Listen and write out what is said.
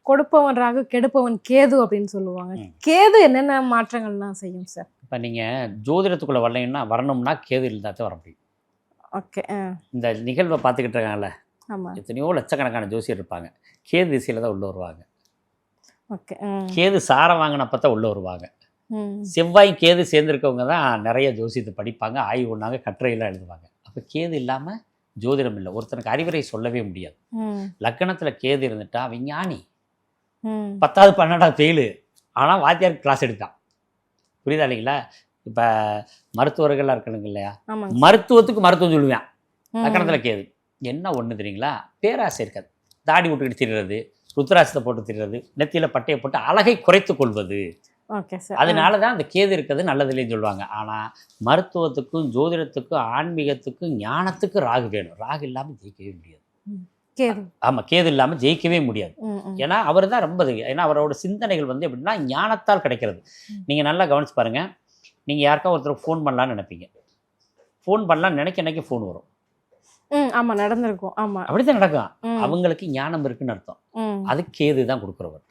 கொடுப்பவன் ராகு கெடுப்பவன் கேது அப்படின்னு சொல்லுவாங்க. கேது என்னென்ன மாற்றங்கள்லாம் செய்யும் சார்? இப்போ நீங்கள் ஜோதிடத்துக்குள்ளே வரணும்னா கேது இருந்தால் தான் வர முடியும். ஓகே. இந்த நிகழ்வை பார்த்துக்கிட்டு இருக்காங்கல்ல, ஆமாம். எத்தனையோ லட்சக்கணக்கான ஜோசியர் இருப்பாங்க, கேது திசையில் தான் உள்ளே வருவாங்க. ஓகே. கேது சாரம் வாங்கினப்ப தான் உள்ளே வருவாங்க. செவ்வாய் கேது சேர்ந்துருக்கவங்க தான் நிறைய ஜோசியத்தை படிப்பாங்க, ஆய்வு பண்ணாங்க, கட்டுரையெல்லாம் எழுதுவாங்க. அப்போ கேது இல்லாமல் ஜோதிடம் இல்லை. ஒருத்தனுக்கு அறிவுரை சொல்லவே முடியாது. லக்கணத்தில் கேது இருந்துட்டா விஞ்ஞானி, 10வது 12வது ஃபெயிலு, ஆனால் வாத்தியார் கிளாஸ் எடுத்தான். புரியுதா இல்லைங்களா? இப்போ மருத்துவர்கள்லாம் இருக்கணுங்க இல்லையா, மருத்துவத்துக்கு மருத்துவம் சொல்லுவேன். லக்கணத்தில் கேது என்ன ஒன்று தெரியுங்களா, பேராசை இருக்காது. தாடி விட்டுக்கிட்டு திரிகிறது, ருத்ராட்சத்தை போட்டு திரிகிறது, நெத்தியில் பட்டையை போட்டு அழகை குறைத்து கொள்வது. Okay sir. அதனால தான் அந்த கேது இருக்கிறது நல்லதுலேன்னு சொல்லுவாங்க. ஆனால் மருத்துவத்துக்கும் ஜோதிடத்துக்கும் ஆன்மீகத்துக்கும் ஞானத்துக்கும் ராகு வேணும். ராகு இல்லாமல் ஜெயிக்கவே முடியாது. கேது. ஆமாம், கேது இல்லாமல் ஜெயிக்கவே முடியாது. ஏன்னா அவர் தான் ரொம்ப, ஏன்னா அவரோட சிந்தனைகள் வந்து எப்படின்னா ஞானத்தால் கிடைக்கிறது. நீங்கள் நல்லா கவனிச்சு பாருங்கள். நீங்கள் யாருக்கா ஒருத்தர் ஃபோன் பண்ணலான்னு நினைப்பீங்க, ஃபோன் பண்ணலான்னு நினைக்க ஃபோன் வரும். ஆமாம், நடந்திருக்கும். ஆமாம், அப்படித்தான் நடக்கும். அவங்களுக்கு ஞானம் இருக்குன்னு அர்த்தம். அது கேது தான் கொடுக்குறவர்.